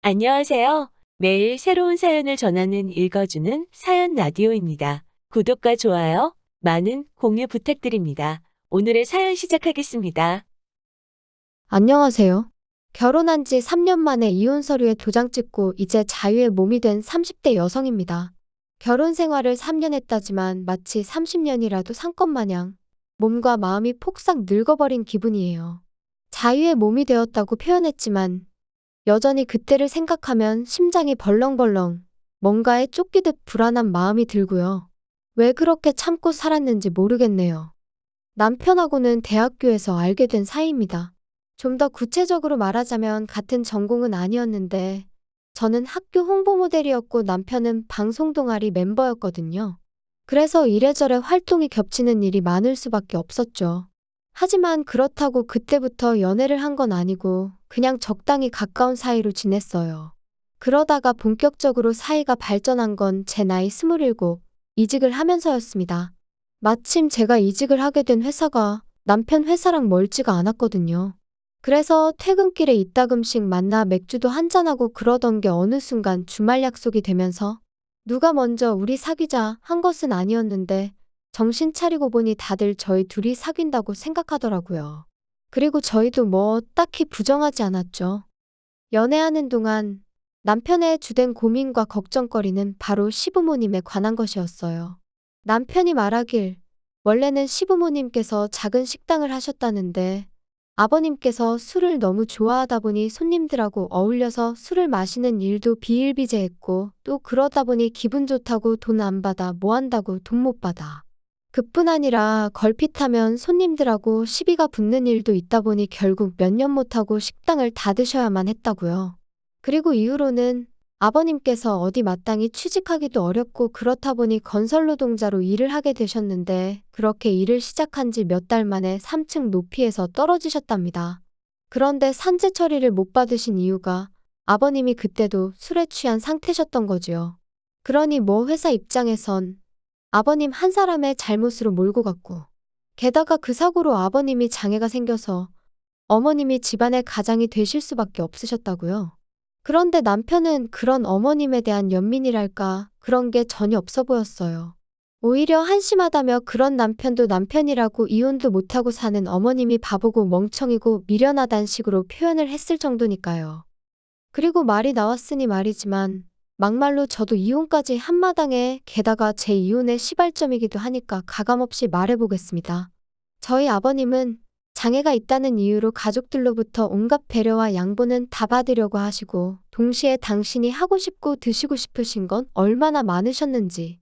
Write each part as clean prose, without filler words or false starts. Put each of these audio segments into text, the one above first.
안녕하세요. 매일 새로운 사연을 전하는 읽어주는 사연 라디오입니다. 구독과 좋아요, 많은 공유 부탁드립니다. 오늘의 사연 시작하겠습니다. 안녕하세요. 결혼한 지 3년 만에 이혼 서류에 도장 찍고 이제 자유의 몸이 된 30대 여성입니다. 결혼 생활을 3년 했다지만 마치 30년이라도 산 것 마냥 몸과 마음이 폭삭 늙어버린 기분이에요. 자유의 몸이 되었다고 표현했지만 여전히 그때를 생각하면 심장이 벌렁벌렁 뭔가에 쫓기듯 불안한 마음이 들고요. 왜 그렇게 참고 살았는지 모르겠네요. 남편하고는 대학교에서 알게 된 사이입니다. 좀 더 구체적으로 말하자면 같은 전공은 아니었는데 저는 학교 홍보 모델이었고 남편은 방송 동아리 멤버였거든요. 그래서 이래저래 활동이 겹치는 일이 많을 수밖에 없었죠. 하지만 그렇다고 그때부터 연애를 한 건 아니고 그냥 적당히 가까운 사이로 지냈어요. 그러다가 본격적으로 사이가 발전한 건 제 나이 27, 이직을 하면서였습니다. 마침 제가 이직을 하게 된 회사가 남편 회사랑 멀지가 않았거든요. 그래서 퇴근길에 이따금씩 만나 맥주도 한잔하고 그러던 게 어느 순간 주말 약속이 되면서 누가 먼저 우리 사귀자 한 것은 아니었는데 정신 차리고 보니 다들 저희 둘이 사귄다고 생각하더라고요. 그리고 저희도 뭐 딱히 부정하지 않았죠. 연애하는 동안 남편의 주된 고민과 걱정거리는 바로 시부모님에 관한 것이었어요. 남편이 말하길 원래는 시부모님께서 작은 식당을 하셨다는데 아버님께서 술을 너무 좋아하다 보니 손님들하고 어울려서 술을 마시는 일도 비일비재했고 또 그러다 보니 기분 좋다고 돈 안 받아 뭐 한다고 돈 못 받아. 그뿐 아니라 걸핏하면 손님들하고 시비가 붙는 일도 있다 보니 결국 몇 년 못하고 식당을 닫으셔야만 했다고요. 그리고 이후로는 아버님께서 어디 마땅히 취직하기도 어렵고 그렇다 보니 건설 노동자로 일을 하게 되셨는데 그렇게 일을 시작한 지 몇 달 만에 3층 높이에서 떨어지셨답니다. 그런데 산재 처리를 못 받으신 이유가 아버님이 그때도 술에 취한 상태셨던 거지요. 그러니 뭐 회사 입장에선 아버님 한 사람의 잘못으로 몰고 갔고 게다가 그 사고로 아버님이 장애가 생겨서 어머님이 집안의 가장이 되실 수밖에 없으셨다고요. 그런데 남편은 그런 어머님에 대한 연민이랄까 그런 게 전혀 없어 보였어요. 오히려 한심하다며 그런 남편도 남편이라고 이혼도 못하고 사는 어머님이 바보고 멍청이고 미련하단 식으로 표현을 했을 정도니까요. 그리고 말이 나왔으니 말이지만 막말로 저도 이혼까지 한마당에 게다가 제 이혼의 시발점이기도 하니까 가감없이 말해보겠습니다. 저희 아버님은 장애가 있다는 이유로 가족들로부터 온갖 배려와 양보는 다 받으려고 하시고 동시에 당신이 하고 싶고 드시고 싶으신 건 얼마나 많으셨는지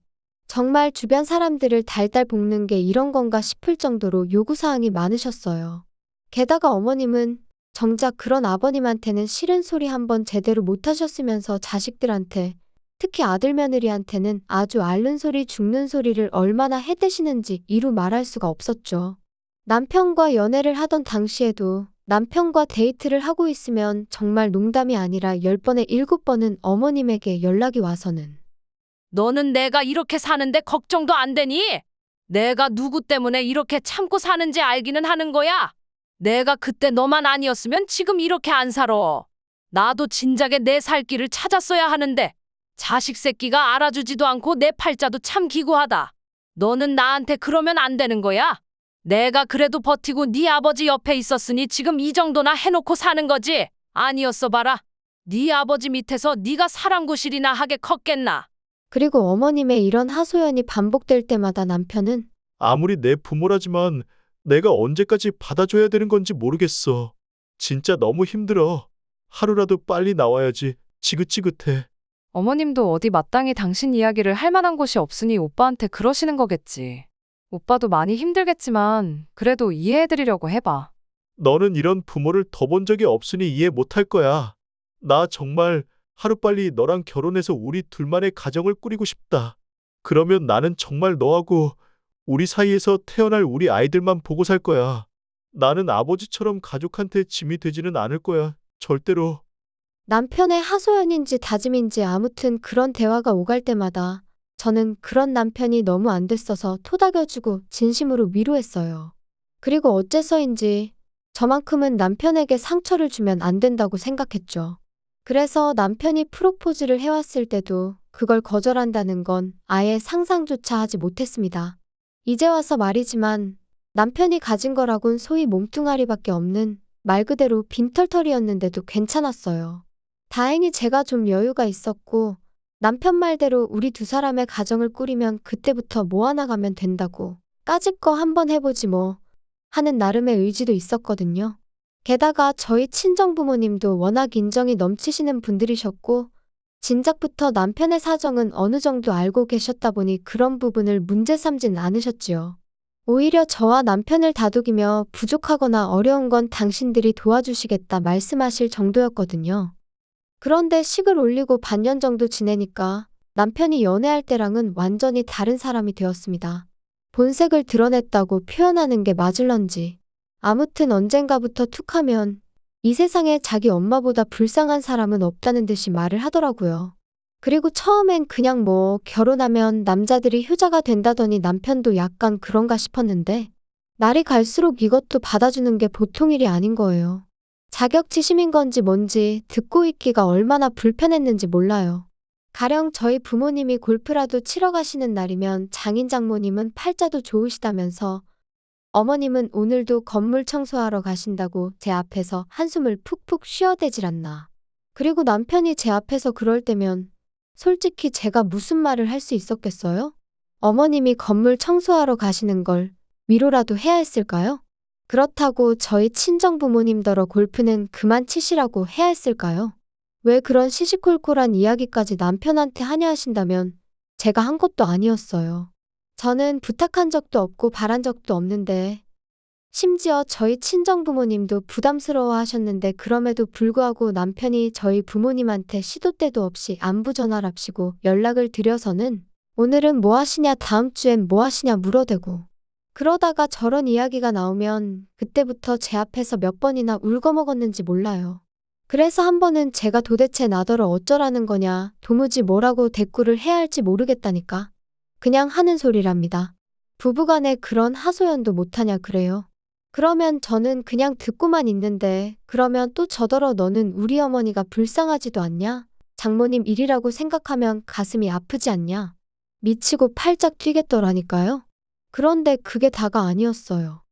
정말 주변 사람들을 달달 볶는 게 이런 건가 싶을 정도로 요구사항이 많으셨어요. 게다가 어머님은 정작 그런 아버님한테는 싫은 소리 한번 제대로 못하셨으면서 자식들한테 특히 아들 며느리한테는 아주 앓는 소리 죽는 소리를 얼마나 해대시는지 이루 말할 수가 없었죠. 남편과 연애를 하던 당시에도 남편과 데이트를 하고 있으면 정말 농담이 아니라 10번에 7번은 어머님에게 연락이 와서는 너는 내가 이렇게 사는데 걱정도 안 되니? 내가 누구 때문에 이렇게 참고 사는지 알기는 하는 거야. 내가 그때 너만 아니었으면 지금 이렇게 안 살아. 나도 진작에 내 살 길을 찾았어야 하는데 자식 새끼가 알아주지도 않고 내 팔자도 참 기구하다. 너는 나한테 그러면 안 되는 거야. 내가 그래도 버티고 네 아버지 옆에 있었으니 지금 이 정도나 해놓고 사는 거지. 아니었어 봐라. 네 아버지 밑에서 네가 사랑구실이나 하게 컸겠나. 그리고 어머님의 이런 하소연이 반복될 때마다 남편은 아무리 내 부모라지만 내가 언제까지 받아줘야 되는 건지 모르겠어. 진짜 너무 힘들어. 하루라도 빨리 나와야지. 지긋지긋해. 어머님도 어디 마땅히 당신 이야기를 할 만한 곳이 없으니 오빠한테 그러시는 거겠지. 오빠도 많이 힘들겠지만 그래도 이해해드리려고 해봐. 너는 이런 부모를 더 본 적이 없으니 이해 못할 거야. 나 정말 하루빨리 너랑 결혼해서 우리 둘만의 가정을 꾸리고 싶다. 그러면 나는 정말 너하고 우리 사이에서 태어날 우리 아이들만 보고 살 거야. 나는 아버지처럼 가족한테 짐이 되지는 않을 거야. 절대로. 남편의 하소연인지 다짐인지 아무튼 그런 대화가 오갈 때마다 저는 그런 남편이 너무 안 됐어서 토닥여주고 진심으로 위로했어요. 그리고 어째서인지 저만큼은 남편에게 상처를 주면 안 된다고 생각했죠. 그래서 남편이 프로포즈를 해왔을 때도 그걸 거절한다는 건 아예 상상조차 하지 못했습니다. 이제 와서 말이지만 남편이 가진 거라곤 소위 몸뚱아리밖에 없는 말 그대로 빈털털이었는데도 괜찮았어요. 다행히 제가 좀 여유가 있었고 남편 말대로 우리 두 사람의 가정을 꾸리면 그때부터 모아나가면 된다고 까짓 거 한번 해보지 뭐 하는 나름의 의지도 있었거든요. 게다가 저희 친정부모님도 워낙 인정이 넘치시는 분들이셨고 진작부터 남편의 사정은 어느 정도 알고 계셨다 보니 그런 부분을 문제 삼진 않으셨지요. 오히려 저와 남편을 다독이며 부족하거나 어려운 건 당신들이 도와주시겠다 말씀하실 정도였거든요. 그런데 식을 올리고 반년 정도 지내니까 남편이 연애할 때랑은 완전히 다른 사람이 되었습니다. 본색을 드러냈다고 표현하는 게 맞을런지. 아무튼 언젠가부터 툭하면 이 세상에 자기 엄마보다 불쌍한 사람은 없다는 듯이 말을 하더라고요. 그리고 처음엔 그냥 뭐 결혼하면 남자들이 효자가 된다더니 남편도 약간 그런가 싶었는데 날이 갈수록 이것도 받아주는 게 보통 일이 아닌 거예요. 자격지심인 건지 뭔지 듣고 있기가 얼마나 불편했는지 몰라요. 가령 저희 부모님이 골프라도 치러 가시는 날이면 장인 장모님은 팔자도 좋으시다면서 어머님은 오늘도 건물 청소하러 가신다고 제 앞에서 한숨을 푹푹 쉬어대질 않나. 그리고 남편이 제 앞에서 그럴 때면 솔직히 제가 무슨 말을 할 수 있었겠어요? 어머님이 건물 청소하러 가시는 걸 위로라도 해야 했을까요? 그렇다고 저희 친정부모님더러 골프는 그만 치시라고 해야 했을까요? 왜 그런 시시콜콜한 이야기까지 남편한테 하냐 하신다면 제가 한 것도 아니었어요. 저는 부탁한 적도 없고 바란 적도 없는데 심지어 저희 친정부모님도 부담스러워 하셨는데 그럼에도 불구하고 남편이 저희 부모님한테 시도 때도 없이 안부 전화랍시고 연락을 드려서는 오늘은 뭐 하시냐 다음 주엔 뭐 하시냐 물어대고 그러다가 저런 이야기가 나오면 그때부터 제 앞에서 몇 번이나 울거먹었는지 몰라요. 그래서 한 번은 제가 도대체 나더러 어쩌라는 거냐 도무지 뭐라고 대꾸를 해야 할지 모르겠다니까. 그냥 하는 소리랍니다. 부부간에 그런 하소연도 못하냐 그래요. 그러면 저는 그냥 듣고만 있는데 그러면 또 저더러 너는 우리 어머니가 불쌍하지도 않냐? 장모님 일이라고 생각하면 가슴이 아프지 않냐? 미치고 팔짝 뛰겠더라니까요. 그런데 그게 다가 아니었어요.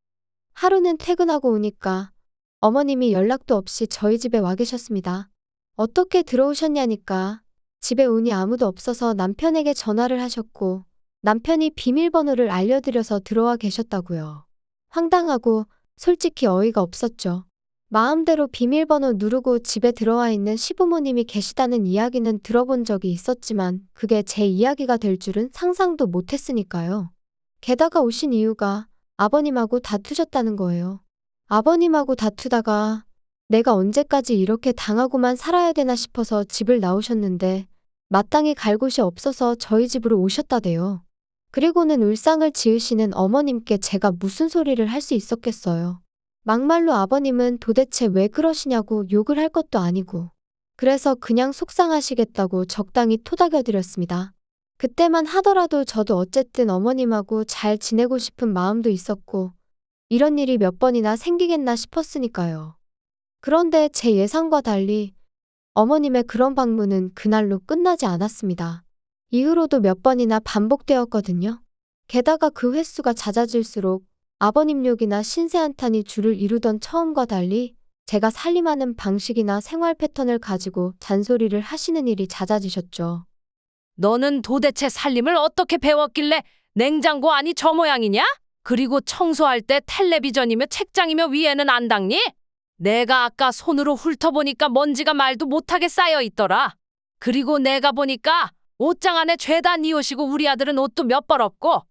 하루는 퇴근하고 오니까 어머님이 연락도 없이 저희 집에 와 계셨습니다. 어떻게 들어오셨냐니까 집에 오니 아무도 없어서 남편에게 전화를 하셨고 남편이 비밀번호를 알려드려서 들어와 계셨다고요. 황당하고 솔직히 어이가 없었죠. 마음대로 비밀번호 누르고 집에 들어와 있는 시부모님이 계시다는 이야기는 들어본 적이 있었지만 그게 제 이야기가 될 줄은 상상도 못했으니까요. 게다가 오신 이유가 아버님하고 다투셨다는 거예요. 아버님하고 다투다가 내가 언제까지 이렇게 당하고만 살아야 되나 싶어서 집을 나오셨는데 마땅히 갈 곳이 없어서 저희 집으로 오셨다대요. 그리고는 울상을 지으시는 어머님께 제가 무슨 소리를 할 수 있었겠어요. 막말로 아버님은 도대체 왜 그러시냐고 욕을 할 것도 아니고 그래서 그냥 속상하시겠다고 적당히 토닥여드렸습니다. 그때만 하더라도 저도 어쨌든 어머님하고 잘 지내고 싶은 마음도 있었고 이런 일이 몇 번이나 생기겠나 싶었으니까요. 그런데 제 예상과 달리 어머님의 그런 방문은 그날로 끝나지 않았습니다. 이후로도 몇 번이나 반복되었거든요. 게다가 그 횟수가 잦아질수록 아버님 욕이나 신세한탄이 주를 이루던 처음과 달리 제가 살림하는 방식이나 생활 패턴을 가지고 잔소리를 하시는 일이 잦아지셨죠. 너는 도대체 살림을 어떻게 배웠길래 냉장고 안이 저 모양이냐? 그리고 청소할 때 텔레비전이며 책장이며 위에는 안 닦니? 내가 아까 손으로 훑어보니까 먼지가 말도 못하게 쌓여 있더라. 그리고 내가 보니까 옷장 안에 죄다 네 옷이고 우리 아들은 옷도 몇 벌 없고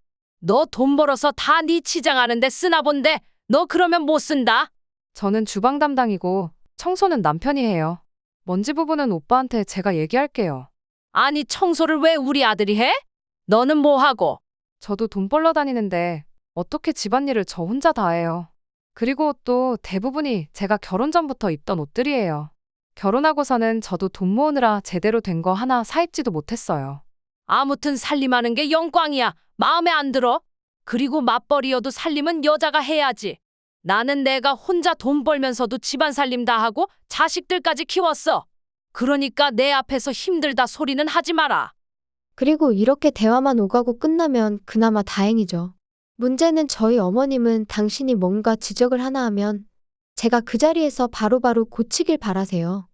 너 돈 벌어서 다 네 치장하는데 쓰나 본데 너 그러면 못 쓴다. 저는 주방 담당이고 청소는 남편이 해요. 먼지 부분은 오빠한테 제가 얘기할게요. 아니 청소를 왜 우리 아들이 해? 너는 뭐 하고? 저도 돈 벌러 다니는데 어떻게 집안일을 저 혼자 다 해요. 그리고 또 대부분이 제가 결혼 전부터 입던 옷들이에요. 결혼하고서는 저도 돈 모으느라 제대로 된 거 하나 사입지도 못했어요. 아무튼 살림하는 게 영광이야. 마음에 안 들어? 그리고 맞벌이여도 살림은 여자가 해야지. 나는 내가 혼자 돈 벌면서도 집안 살림 다 하고 자식들까지 키웠어. 그러니까 내 앞에서 힘들다 소리는 하지 마라. 그리고 이렇게 대화만 오가고 끝나면 그나마 다행이죠. 문제는 저희 어머님은 당신이 뭔가 지적을 하나 하면 제가 그 자리에서 바로바로 고치길 바라세요.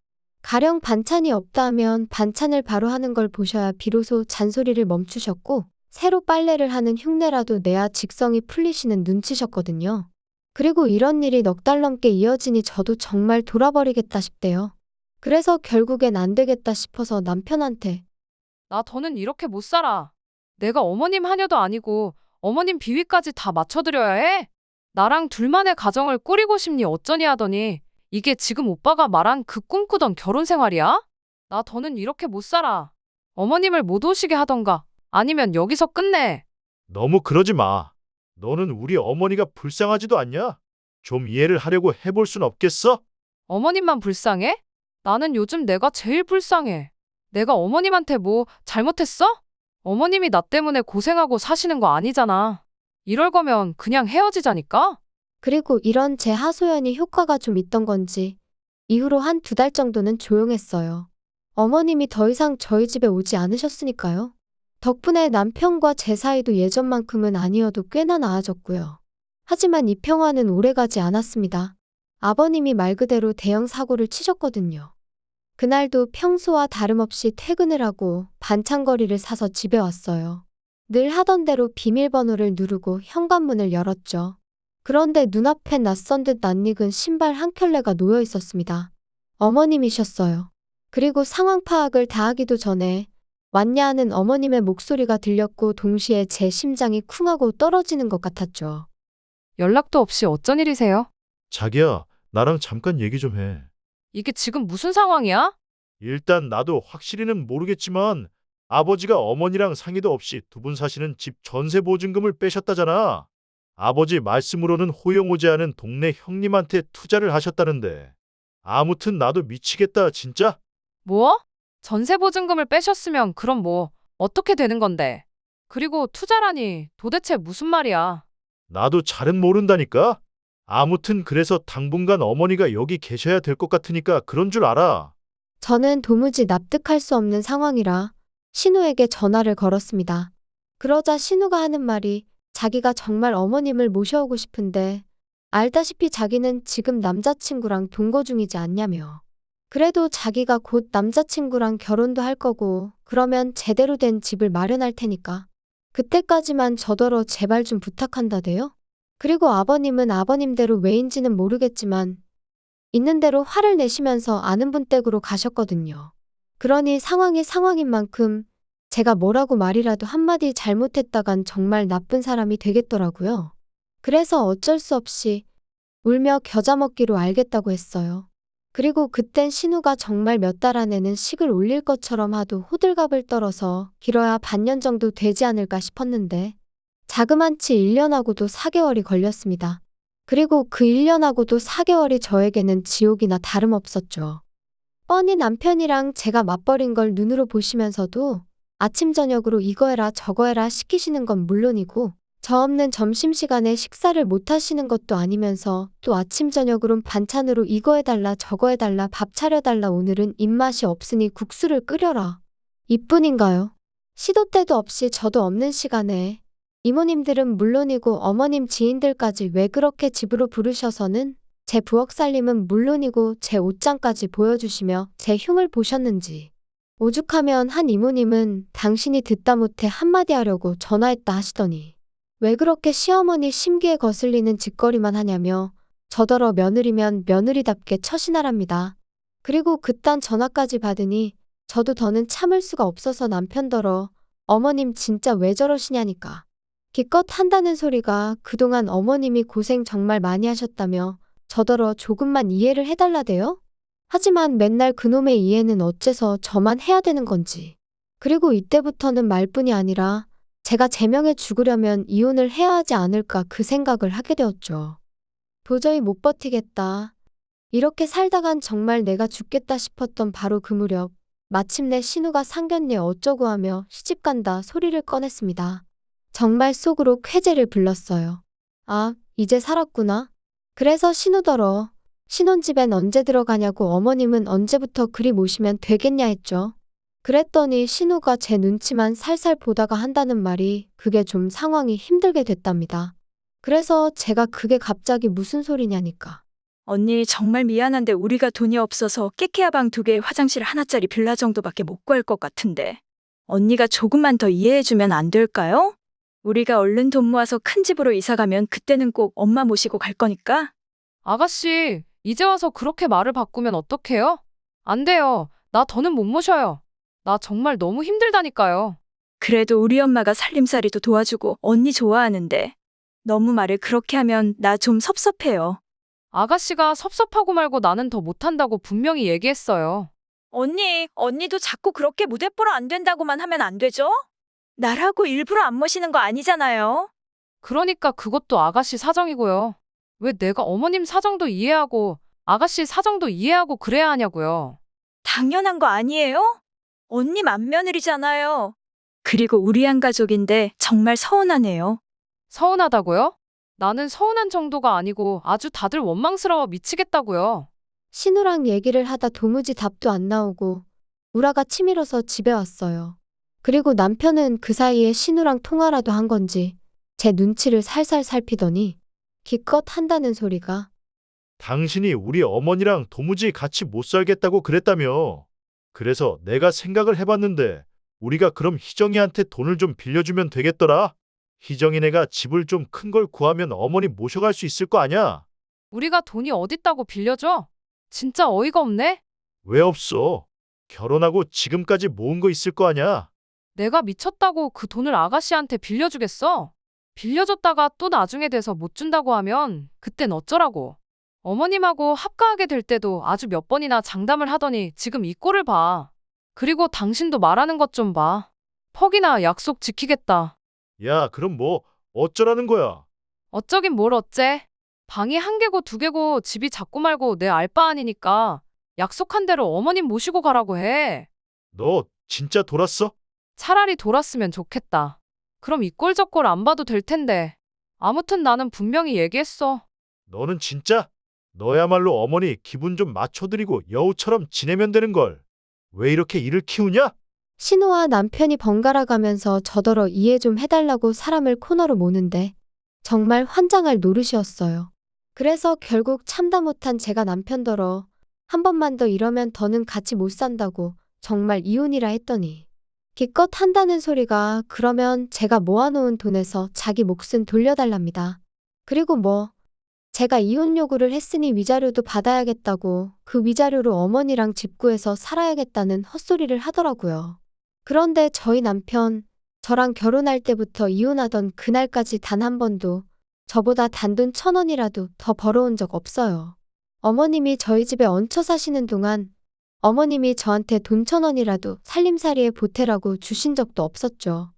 가령 반찬이 없다 하면 반찬을 바로 하는 걸 보셔야 비로소 잔소리를 멈추셨고 새로 빨래를 하는 흉내라도 내야 직성이 풀리시는 눈치셨거든요. 그리고 이런 일이 넉 달 넘게 이어지니 저도 정말 돌아버리겠다 싶대요. 그래서 결국엔 안 되겠다 싶어서 남편한테 나 더는 이렇게 못 살아. 내가 어머님 하녀도 아니고 어머님 비위까지 다 맞춰드려야 해? 나랑 둘만의 가정을 꾸리고 싶니 어쩌니 하더니 이게 지금 오빠가 말한 그 꿈꾸던 결혼 생활이야? 나 더는 이렇게 못 살아. 어머님을 못 오시게 하던가 아니면 여기서 끝내. 너무 그러지 마. 너는 우리 어머니가 불쌍하지도 않냐? 좀 이해를 하려고 해볼 순 없겠어? 어머님만 불쌍해? 나는 요즘 내가 제일 불쌍해. 내가 어머님한테 뭐 잘못했어? 어머님이 나 때문에 고생하고 사시는 거 아니잖아. 이럴 거면 그냥 헤어지자니까? 그리고 이런 제 하소연이 효과가 좀 있던 건지 이후로 한 2달 정도는 조용했어요. 어머님이 더 이상 저희 집에 오지 않으셨으니까요. 덕분에 남편과 제 사이도 예전만큼은 아니어도 꽤나 나아졌고요. 하지만 이 평화는 오래가지 않았습니다. 아버님이 말 그대로 대형 사고를 치셨거든요. 그날도 평소와 다름없이 퇴근을 하고 반찬거리를 사서 집에 왔어요. 늘 하던 대로 비밀번호를 누르고 현관문을 열었죠. 그런데 눈앞엔 낯선 듯 낯익은 신발 한 켤레가 놓여 있었습니다. 어머님이셨어요. 그리고 상황 파악을 다 하기도 전에 왔냐 하는 어머님의 목소리가 들렸고 동시에 제 심장이 쿵하고 떨어지는 것 같았죠. 연락도 없이 어쩐 일이세요? 자기야, 나랑 잠깐 얘기 좀 해. 이게 지금 무슨 상황이야? 일단 나도 확실히는 모르겠지만 아버지가 어머니랑 상의도 없이 두 분 사시는 집 전세 보증금을 빼셨다잖아. 아버지 말씀으로는 호영호재하는 동네 형님한테 투자를 하셨다는데. 아무튼 나도 미치겠다, 진짜. 뭐? 전세 보증금을 빼셨으면 그럼 뭐 어떻게 되는 건데? 그리고 투자라니 도대체 무슨 말이야? 나도 잘은 모른다니까. 아무튼 그래서 당분간 어머니가 여기 계셔야 될 것 같으니까 그런 줄 알아. 저는 도무지 납득할 수 없는 상황이라 신우에게 전화를 걸었습니다. 그러자 신우가 하는 말이 자기가 정말 어머님을 모셔오고 싶은데 알다시피 자기는 지금 남자친구랑 동거 중이지 않냐며. 그래도 자기가 곧 남자친구랑 결혼도 할 거고 그러면 제대로 된 집을 마련할 테니까 그때까지만 저더러 제발 좀 부탁한다대요. 그리고 아버님은 아버님대로 왜인지는 모르겠지만 있는 대로 화를 내시면서 아는 분 댁으로 가셨거든요. 그러니 상황이 상황인 만큼 제가 뭐라고 말이라도 한마디 잘못했다간 정말 나쁜 사람이 되겠더라고요. 그래서 어쩔 수 없이 울며 겨자 먹기로 알겠다고 했어요. 그리고 그땐 신우가 정말 몇 달 안에는 식을 올릴 것처럼 하도 호들갑을 떨어서 길어야 반년 정도 되지 않을까 싶었는데 자그만치 1년하고도 4개월이 걸렸습니다. 그리고 그 1년하고도 4개월이 저에게는 지옥이나 다름없었죠. 뻔히 남편이랑 제가 맞벌인 걸 눈으로 보시면서도 아침 저녁으로 이거 해라 저거 해라 시키시는 건 물론이고 저 없는 점심시간에 식사를 못 하시는 것도 아니면서 또 아침 저녁으론 반찬으로 이거 해달라 저거 해달라 밥 차려달라 오늘은 입맛이 없으니 국수를 끓여라. 이뿐인가요? 시도 때도 없이 저도 없는 시간에 이모님들은 물론이고 어머님 지인들까지 왜 그렇게 집으로 부르셔서는 제 부엌 살림은 물론이고 제 옷장까지 보여주시며 제 흉을 보셨는지. 오죽하면 한 이모님은 당신이 듣다 못해 한마디 하려고 전화했다 하시더니 왜 그렇게 시어머니 심기에 거슬리는 짓거리만 하냐며 저더러 며느리면 며느리답게 처신하랍니다. 그리고 그딴 전화까지 받으니 저도 더는 참을 수가 없어서 남편더러 어머님 진짜 왜 저러시냐니까. 기껏 한다는 소리가 그동안 어머님이 고생 정말 많이 하셨다며 저더러 조금만 이해를 해달라대요? 하지만 맨날 그놈의 이해는 어째서 저만 해야 되는 건지. 그리고 이때부터는 말뿐이 아니라 제가 제명해 죽으려면 이혼을 해야 하지 않을까 그 생각을 하게 되었죠. 도저히 못 버티겠다. 이렇게 살다간 정말 내가 죽겠다 싶었던 바로 그 무렵 마침내 신우가 상견례 어쩌고 하며 시집간다 소리를 꺼냈습니다. 정말 속으로 쾌재를 불렀어요. 아, 이제 살았구나. 그래서 신우더러 신혼집엔 언제 들어가냐고 어머님은 언제부터 그리 모시면 되겠냐 했죠. 그랬더니 신우가 제 눈치만 살살 보다가 한다는 말이 그게 좀 상황이 힘들게 됐답니다. 그래서 제가 그게 갑자기 무슨 소리냐니까. 언니 정말 미안한데 우리가 돈이 없어서 깨케야 방 2개 화장실 하나짜리 빌라 정도밖에 못 구할 것 같은데. 언니가 조금만 더 이해해주면 안 될까요? 우리가 얼른 돈 모아서 큰 집으로 이사 가면 그때는 꼭 엄마 모시고 갈 거니까. 아가씨, 이제 와서 그렇게 말을 바꾸면 어떡해요? 안 돼요. 나 더는 못 모셔요. 나 정말 너무 힘들다니까요. 그래도 우리 엄마가 살림살이도 도와주고 언니 좋아하는데. 너무 말을 그렇게 하면 나 좀 섭섭해요. 아가씨가 섭섭하고 말고 나는 더 못한다고 분명히 얘기했어요. 언니도 자꾸 그렇게 무대 보러 안 된다고만 하면 안 되죠? 나라고 일부러 안 모시는 거 아니잖아요. 그러니까 그것도 아가씨 사정이고요. 왜 내가 어머님 사정도 이해하고 아가씨 사정도 이해하고 그래야 하냐고요. 당연한 거 아니에요? 언니 맏며느리잖아요. 그리고 우리 한 가족인데 정말 서운하네요. 서운하다고요? 나는 서운한 정도가 아니고 아주 다들 원망스러워 미치겠다고요. 신우랑 얘기를 하다 도무지 답도 안 나오고 우라가 치밀어서 집에 왔어요. 그리고 남편은 그 사이에 신우랑 통화라도 한 건지 제 눈치를 살살 살피더니 기껏 한다는 소리가 당신이 우리 어머니랑 도무지 같이 못 살겠다고 그랬다며. 그래서 내가 생각을 해봤는데 우리가 그럼 희정이한테 돈을 좀 빌려주면 되겠더라. 희정이네가 집을 좀 큰 걸 구하면 어머니 모셔갈 수 있을 거 아냐? 우리가 돈이 어딨다고 빌려줘? 진짜 어이가 없네? 왜 없어? 결혼하고 지금까지 모은 거 있을 거 아냐? 내가 미쳤다고 그 돈을 아가씨한테 빌려주겠어? 빌려줬다가 또 나중에 돼서 못 준다고 하면 그땐 어쩌라고. 어머님하고 합가하게 될 때도 아주 몇 번이나 장담을 하더니 지금 이 꼴을 봐. 그리고 당신도 말하는 것 좀 봐. 퍽이나 약속 지키겠다. 야, 그럼 뭐 어쩌라는 거야? 어쩌긴 뭘 어째. 방이 1개고 2개고 집이 작고 말고 내 알 바 아니니까 약속한 대로 어머님 모시고 가라고 해. 너 진짜 돌았어? 차라리 돌았으면 좋겠다. 그럼 이 꼴 저 꼴 안 봐도 될 텐데. 아무튼 나는 분명히 얘기했어. 너는 진짜? 너야말로 어머니 기분 좀 맞춰드리고 여우처럼 지내면 되는 걸. 왜 이렇게 일을 키우냐? 신우와 남편이 번갈아 가면서 저더러 이해 좀 해달라고 사람을 코너로 모는데 정말 환장할 노릇이었어요. 그래서 결국 참다 못한 제가 남편더러 한 번만 더 이러면 더는 같이 못 산다고 정말 이혼이라 했더니 기껏 한다는 소리가 그러면 제가 모아놓은 돈에서 자기 몫은 돌려달랍니다. 그리고 뭐 제가 이혼 요구를 했으니 위자료도 받아야겠다고 그 위자료로 어머니랑 집 구해서 살아야겠다는 헛소리를 하더라고요. 그런데 저희 남편, 저랑 결혼할 때부터 이혼하던 그날까지 단 한 번도 저보다 단돈 1,000원이라도 더 벌어온 적 없어요. 어머님이 저희 집에 얹혀 사시는 동안 어머님이 저한테 돈 1,000원이라도 살림살이에 보태라고 주신 적도 없었죠.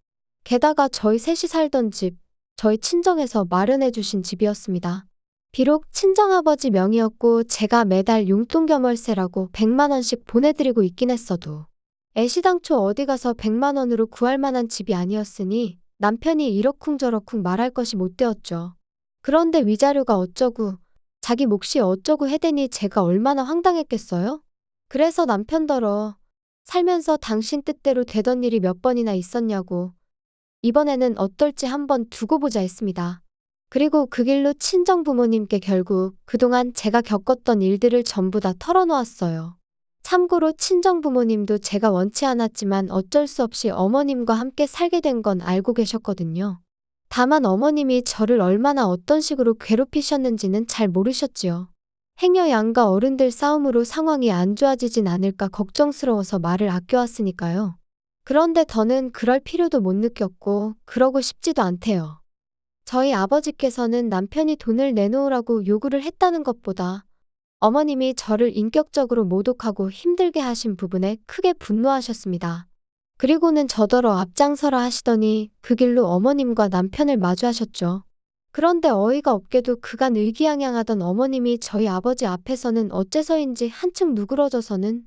게다가 저희 셋이 살던 집, 저희 친정에서 마련해 주신 집이었습니다. 비록 친정아버지 명의였고 제가 매달 용돈 겸 월세라고 100만 원씩 보내드리고 있긴 했어도 애시당초 어디 가서 100만 원으로 구할 만한 집이 아니었으니 남편이 이러쿵저러쿵 말할 것이 못 되었죠. 그런데 위자료가 어쩌고 자기 몫이 어쩌고 해대니 제가 얼마나 황당했겠어요? 그래서 남편더러 살면서 당신 뜻대로 되던 일이 몇 번이나 있었냐고 이번에는 어떨지 한번 두고 보자 했습니다. 그리고 그 길로 친정 부모님께 결국 그동안 제가 겪었던 일들을 전부 다 털어놓았어요. 참고로 친정 부모님도 제가 원치 않았지만 어쩔 수 없이 어머님과 함께 살게 된 건 알고 계셨거든요. 다만 어머님이 저를 얼마나 어떤 식으로 괴롭히셨는지는 잘 모르셨지요. 행여 양가 어른들 싸움으로 상황이 안 좋아지진 않을까 걱정스러워서 말을 아껴왔으니까요. 그런데 더는 그럴 필요도 못 느꼈고 그러고 싶지도 않대요. 저희 아버지께서는 남편이 돈을 내놓으라고 요구를 했다는 것보다 어머님이 저를 인격적으로 모독하고 힘들게 하신 부분에 크게 분노하셨습니다. 그리고는 저더러 앞장서라 하시더니 그 길로 어머님과 남편을 마주하셨죠. 그런데 어이가 없게도 그간 의기양양하던 어머님이 저희 아버지 앞에서는 어째서인지 한층 누그러져서는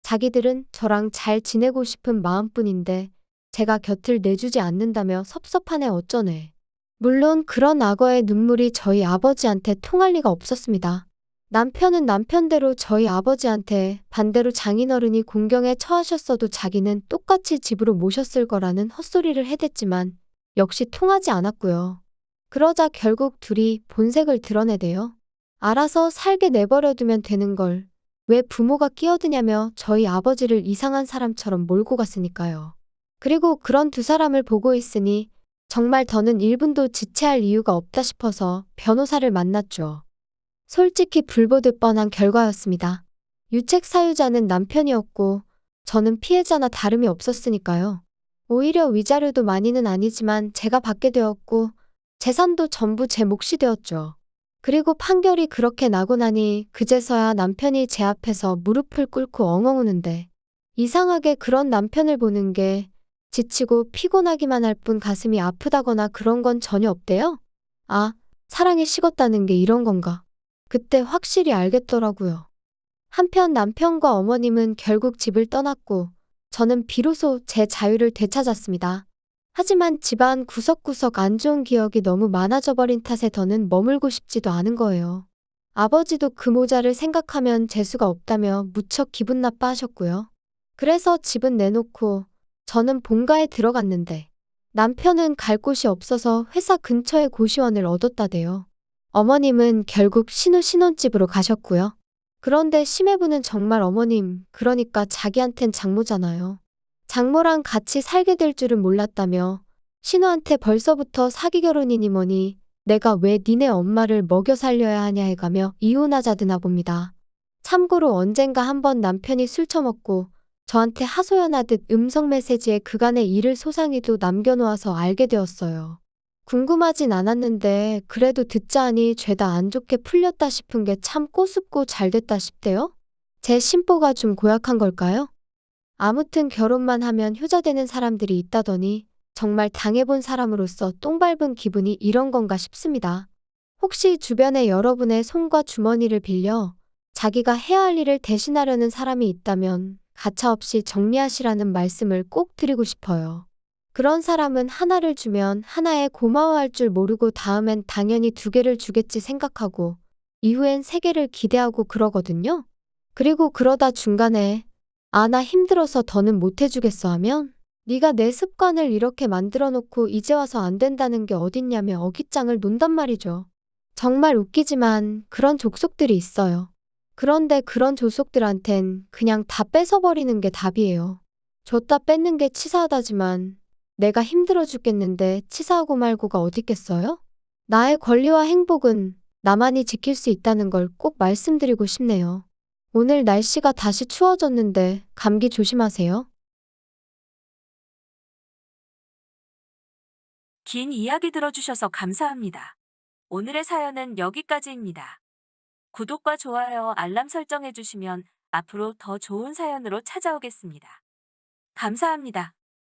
자기들은 저랑 잘 지내고 싶은 마음뿐인데 제가 곁을 내주지 않는다며 섭섭하네 어쩌네. 물론 그런 악어의 눈물이 저희 아버지한테 통할 리가 없었습니다. 남편은 남편대로 저희 아버지한테 반대로 장인어른이 공경에 처하셨어도 자기는 똑같이 집으로 모셨을 거라는 헛소리를 해댔지만 역시 통하지 않았고요. 그러자 결국 둘이 본색을 드러내대요. 알아서 살게 내버려두면 되는 걸 왜 부모가 끼어드냐며 저희 아버지를 이상한 사람처럼 몰고 갔으니까요. 그리고 그런 두 사람을 보고 있으니 정말 더는 1분도 지체할 이유가 없다 싶어서 변호사를 만났죠. 솔직히 불보듯 뻔한 결과였습니다. 유책 사유자는 남편이었고 저는 피해자나 다름이 없었으니까요. 오히려 위자료도 많이는 아니지만 제가 받게 되었고 재산도 전부 제 몫이 되었죠. 그리고 판결이 그렇게 나고 나니 그제서야 남편이 제 앞에서 무릎을 꿇고 엉엉 우는데 이상하게 그런 남편을 보는 게 지치고 피곤하기만 할 뿐 가슴이 아프다거나 그런 건 전혀 없대요. 아, 사랑이 식었다는 게 이런 건가. 그때 확실히 알겠더라고요. 한편 남편과 어머님은 결국 집을 떠났고 저는 비로소 제 자유를 되찾았습니다. 하지만 집안 구석구석 안 좋은 기억이 너무 많아져 버린 탓에 더는 머물고 싶지도 않은 거예요. 아버지도 그 모자를 생각하면 재수가 없다며 무척 기분 나빠하셨고요. 그래서 집은 내놓고 저는 본가에 들어갔는데 남편은 갈 곳이 없어서 회사 근처에 고시원을 얻었다대요. 어머님은 결국 신혼집으로 가셨고요. 그런데 심해부는 정말 어머님, 그러니까 자기한텐 장모잖아요. 장모랑 같이 살게 될 줄은 몰랐다며 신우한테 벌써부터 사기 결혼이니 뭐니 내가 왜 니네 엄마를 먹여 살려야 하냐 해가며 이혼하자드나 봅니다. 참고로 언젠가 한번 남편이 술 처먹고 저한테 하소연하듯 음성 메시지에 그간의 일을 소상히도 남겨놓아서 알게 되었어요. 궁금하진 않았는데 그래도 듣자 하니 죄다 안 좋게 풀렸다 싶은 게 참 꼬숩고 잘 됐다 싶대요. 제 심보가 좀 고약한 걸까요? 아무튼 결혼만 하면 효자되는 사람들이 있다더니 정말 당해본 사람으로서 똥 밟은 기분이 이런 건가 싶습니다. 혹시 주변에 여러분의 손과 주머니를 빌려 자기가 해야 할 일을 대신하려는 사람이 있다면 가차없이 정리하시라는 말씀을 꼭 드리고 싶어요. 그런 사람은 하나를 주면 하나에 고마워할 줄 모르고 다음엔 당연히 2개를 주겠지 생각하고 이후엔 3개를 기대하고 그러거든요. 그리고 그러다 중간에 아, 나 힘들어서 더는 못 해주겠어 하면 네가 내 습관을 이렇게 만들어 놓고 이제 와서 안 된다는 게 어딨냐며 어깃장을 논단 말이죠. 정말 웃기지만 그런 족속들이 있어요. 그런데 그런 족속들한텐 그냥 다 뺏어버리는 게 답이에요. 줬다 뺏는 게 치사하다지만 내가 힘들어 죽겠는데 치사하고 말고가 어딨겠어요? 나의 권리와 행복은 나만이 지킬 수 있다는 걸 꼭 말씀드리고 싶네요. 오늘 날씨가 다시 추워졌는데 감기 조심하세요. 긴 이야기 들어주셔서 감사합니다. 오늘의 사연은 여기까지입니다. 구독과 좋아요, 알람 설정해주시면 앞으로 더 좋은 사연으로 찾아오겠습니다. 감사합니다.